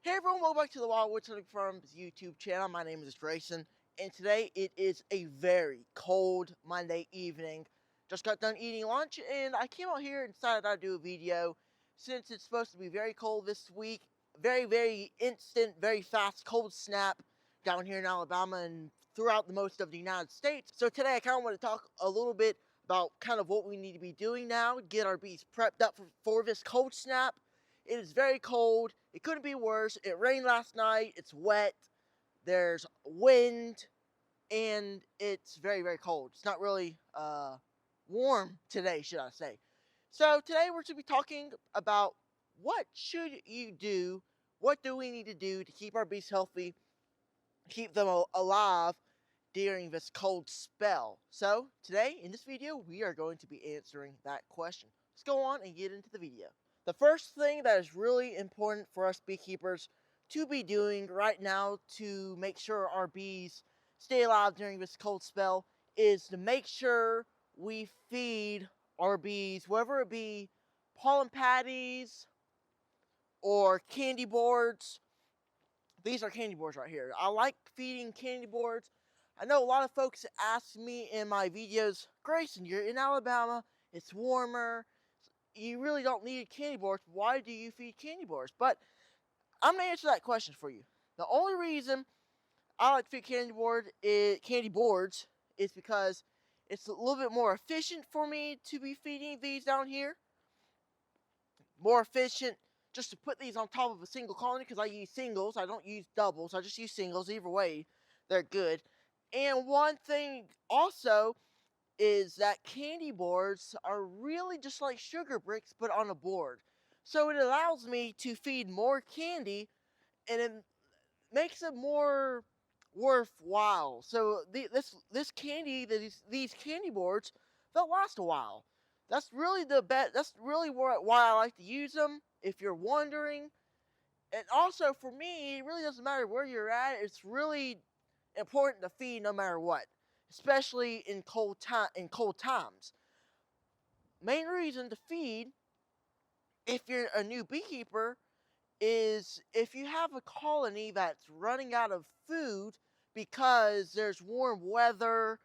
Hey everyone, welcome back to the Wild Woods Hunting Farms YouTube channel. My name is Grayson, and today it is a very cold Monday evening. Just got done eating lunch, and I came out here and decided I'd do a video since it's supposed to be very cold this week. Very instant, very fast cold snap down here in Alabama and throughout the most of the United States. So today I kind of want to talk a little bit about kind of what we need to be doing now, get our bees prepped up for this cold snap. It is very cold. It couldn't be worse. It rained last night. It's wet. There's wind. And it's very cold. It's not really warm today, should I say. So today we're going to be talking about what should you do, what do we need to do to keep our bees healthy, keep them alive during this cold spell. So today in this video we are going to be answering that question. Let's go on and get into the video. The first thing that is really important for us beekeepers to be doing right now to make sure our bees stay alive during this cold spell is to make sure we feed our bees, whether it be pollen patties or candy boards. These are candy boards right here. I like feeding candy boards. I know a lot of folks ask me in my videos, Grayson, you're in Alabama, it's warmer, you really don't need candy boards. Why do you feed candy boards? But I'm going to answer that question for you. The only reason I like to feed candy boards is because it's a little bit more efficient for me to be feeding these down here. More efficient just to put these on top of a single colony because I use singles. I don't use doubles. I just use singles. Either way, they're good. And one thing also is that candy boards are really just like sugar bricks but on a board. So it allows me to feed more candy and it makes it more worthwhile. So this candy, these candy boards, they'll last a while. That's really that's really why I like to use them, if you're wondering. And also for me, it really doesn't matter where you're at. It's really important to feed no matter what, especially in cold times. Main reason to feed, if you're a new beekeeper, is if you have a colony that's running out of food because there's warm weather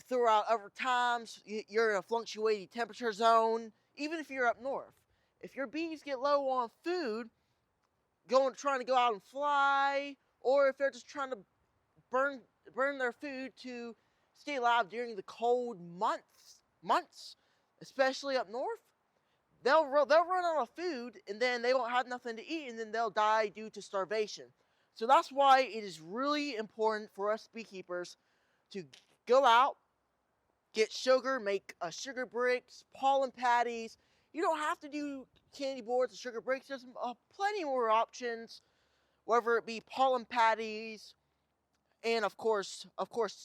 throughout other times, you're in a fluctuating temperature zone, even if you're up north. If your bees get low on food, trying to go out and fly, or if they're just trying to burn their food to stay alive during the cold months, especially up north, they'll run out of food, and then they won't have nothing to eat, and then they'll die due to starvation. So that's why it is really important for us beekeepers to go out, get sugar, make sugar bricks, pollen patties. You don't have to do candy boards and sugar bricks. There's plenty more options, whether it be pollen patties, and of course,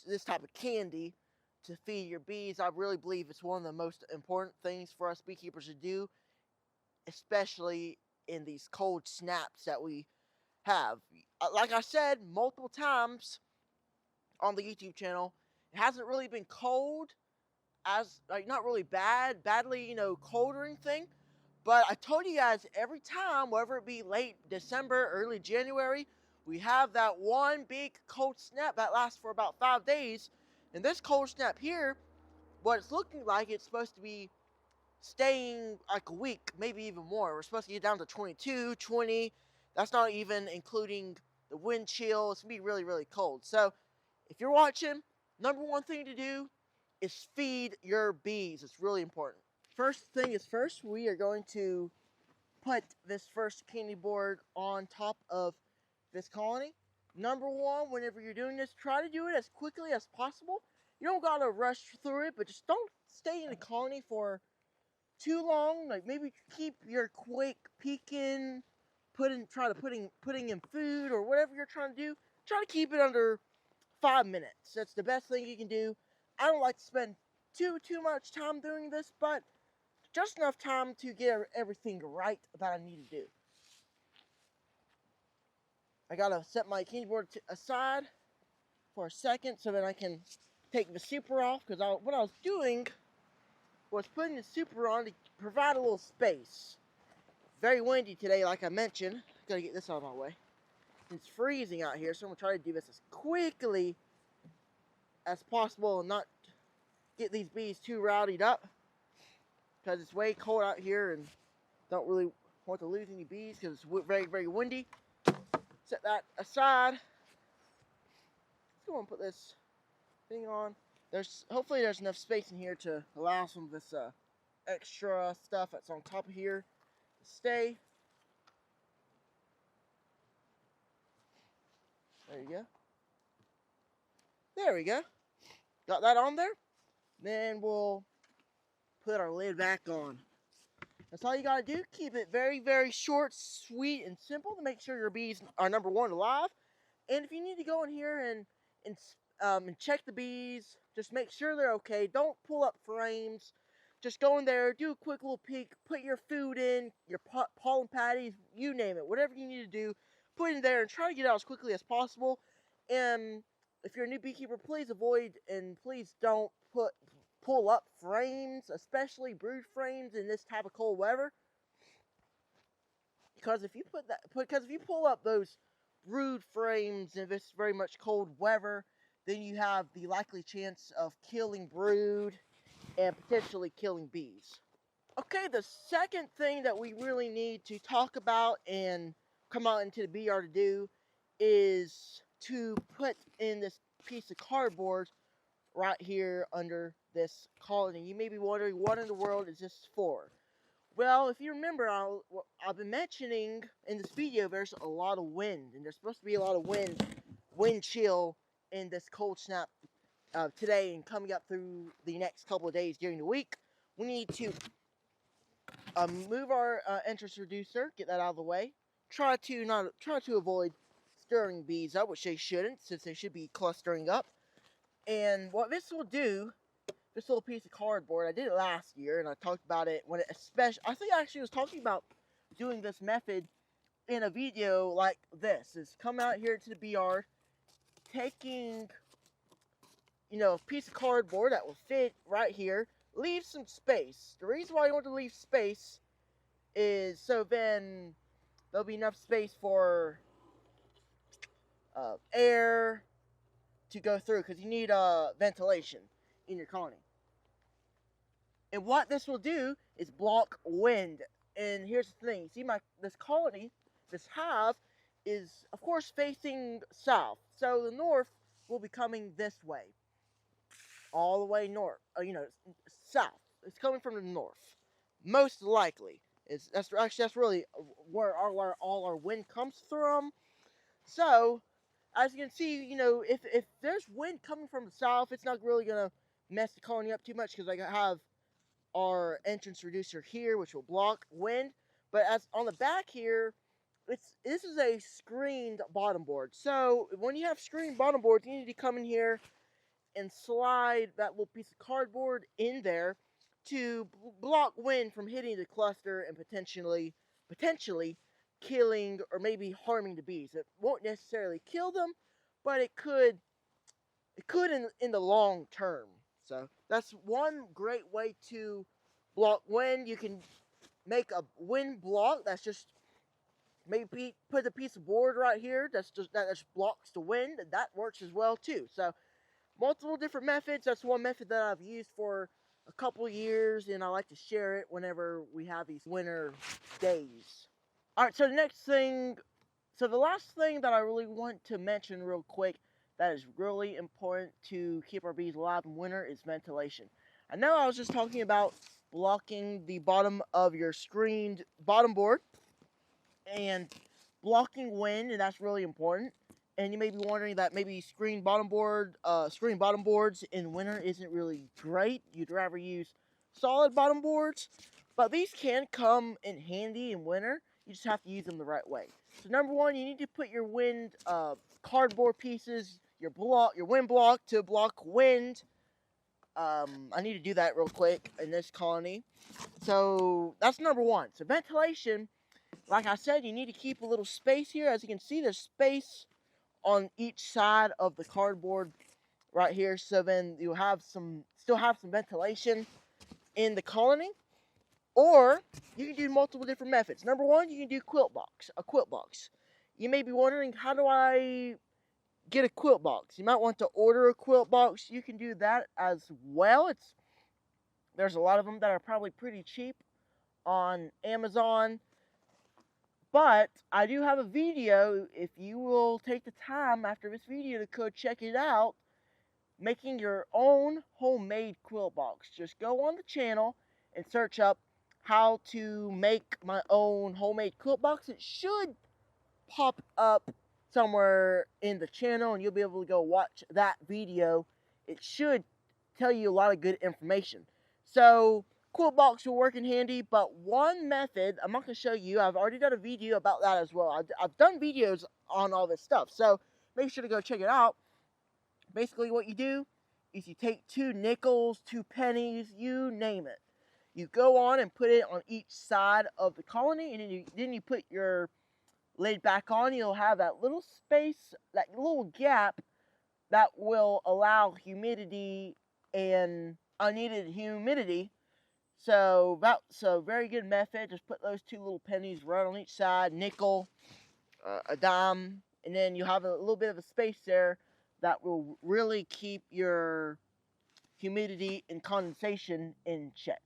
this type of candy to feed your bees. I really believe it's one of the most important things for us beekeepers to do, especially in these cold snaps that we have. Like I said multiple times on the YouTube channel, it hasn't really been cold, as like not really badly, cold or anything. But I told you guys every time, whether it be late December, early January, we have that one big cold snap that lasts for about 5 days. And this cold snap here, what it's looking like, it's supposed to be staying like a week, maybe even more. We're supposed to get down to 22, 20. That's not even including the wind chill. It's going to be really cold. So if you're watching, number one thing to do is feed your bees. It's really important. First thing is first, we are going to put this first candy board on top of this colony. Number one, whenever you're doing this, try to do it as quickly as possible. You don't gotta rush through it, but just don't stay in the colony for too long. Like maybe keep your quick peeking, putting in food or whatever you're trying to do. Try to keep it under 5 minutes. That's the best thing you can do. I don't like to spend too much time doing this, but just enough time to get everything right that I need to do. I gotta set my candy board aside for a second so that I can take the super off, because what I was doing was putting the super on to provide a little space. Very windy today, like I mentioned. gotta get this out of my way. It's freezing out here, so I'm gonna try to do this as quickly as possible and not get these bees too rowdied up, because it's way cold out here and don't really want to lose any bees because it's very, very windy. Set that aside. Let's go and put this thing on. Hopefully there's enough space in here to allow some of this extra stuff that's on top of here to stay. There you go. There we go. Got that on there. Then we'll put our lid back on. That's all you gotta do. Keep it very, very short, sweet, and simple to make sure your bees are, number one, alive. And if you need to go in here and check the bees, just make sure they're okay. Don't pull up frames. Just go in there, do a quick little peek, put your food in, your pollen patties, you name it, whatever you need to do, put it in there and try to get out as quickly as possible. And if you're a new beekeeper, please avoid and please don't pull up frames, especially brood frames in this type of cold weather. Because if you pull up those brood frames in this very much cold weather, then you have the likely chance of killing brood and potentially killing bees. Okay, the second thing that we really need to talk about and come out into the bee yard to do is to put in this piece of cardboard right here under this colony. You may be wondering, what in the world is this for? Well, if you remember, I've been mentioning in this video there's a lot of wind, and there's supposed to be a lot of wind chill in this cold snap today and coming up through the next couple of days during the week. We need to move our entrance reducer, get that out of the way. Try to avoid stirring bees up, which they shouldn't, since they should be clustering up. And what this will do, this little piece of cardboard, I did it last year, and I talked about it when I think I actually was talking about doing this method in a video like this. Is come out here to the bee yard, taking, a piece of cardboard that will fit right here, leave some space. The reason why you want to leave space is so then there'll be enough space for air to go through, because you need ventilation in your colony. And what this will do is block wind. And here's the thing, see this colony, this hive, is of course facing south, so the north will be coming this way, all the way north, south. It's coming from the north, most likely. That's really where all our wind comes from. So as you can see, if there's wind coming from the south, it's not really gonna mess the colony up too much, because I have our entrance reducer here, which will block wind. But as on the back here, this is a screened bottom board. So when you have screened bottom boards, you need to come in here and slide that little piece of cardboard in there to block wind from hitting the cluster and potentially killing or maybe harming the bees. It won't necessarily kill them, but it could in the long term. So that's one great way to block wind. You can make a wind block that's just maybe put a piece of board right here that just blocks the wind, and that works as well too. So multiple different methods. That's one method that I've used for a couple years, and I like to share it whenever we have these winter days. Alright, so the last thing that I really want to mention real quick that is really important to keep our bees alive in winter is ventilation. I know I was just talking about blocking the bottom of your screened bottom board and blocking wind, and that's really important. And you may be wondering that maybe screen bottom boards in winter isn't really great. You'd rather use solid bottom boards, but these can come in handy in winter. You just have to use them the right way. So number one, you need to put your wind cardboard pieces, your wind block to block wind. I need to do that real quick in this colony. So that's number one. So ventilation, like I said, you need to keep a little space here. As you can see, there's space on each side of the cardboard right here. So then you'll still have some ventilation in the colony. Or you can do multiple different methods. Number one, you can do a quilt box. You may be wondering, how do I get a quilt box? You might want to order a quilt box. You can do that as well. There's a lot of them that are probably pretty cheap on Amazon. But I do have a video, if you will take the time after this video to go check it out, making your own homemade quilt box. Just go on the channel and search up how to make my own homemade quilt box. It should pop up somewhere in the channel and you'll be able to go watch that video. It should tell you a lot of good information. So quilt box will work in handy, but one method I'm not going to show you. I've already done a video about that as well. I've done videos on all this stuff, so make sure to go check it out. Basically what you do is you take 2 nickels, 2 pennies, you name it. You go on and put it on each side of the colony, and then you put your lid back on. You'll have that little space, that little gap that will allow humidity and unneeded humidity. So that's a very good method. Just put those 2 little pennies right on each side, nickel, a dime, and then you have a little bit of a space there that will really keep your humidity and condensation in check.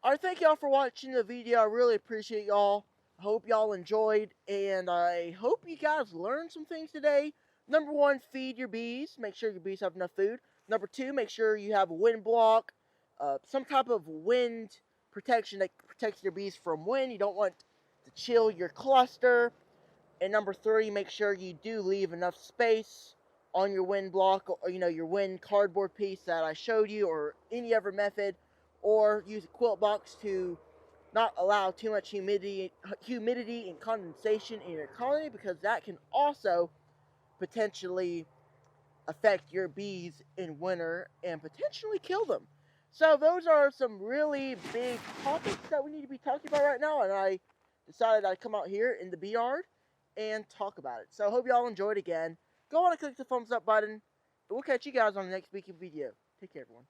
Alright, thank y'all for watching the video. I really appreciate y'all. I hope y'all enjoyed, and I hope you guys learned some things today. Number 1, feed your bees. Make sure your bees have enough food. Number 2, make sure you have a wind block, some type of wind protection that protects your bees from wind. You don't want to chill your cluster. And number 3, make sure you do leave enough space on your wind block, or your wind cardboard piece that I showed you, or any other method, or use a quilt box to not allow too much humidity and condensation in your colony, because that can also potentially affect your bees in winter and potentially kill them. So those are some really big topics that we need to be talking about right now, and I decided I'd come out here in the bee yard and talk about it. So I hope y'all enjoyed again. Go on and click the thumbs up button, and we'll catch you guys on the next beekeeping video. Take care, everyone.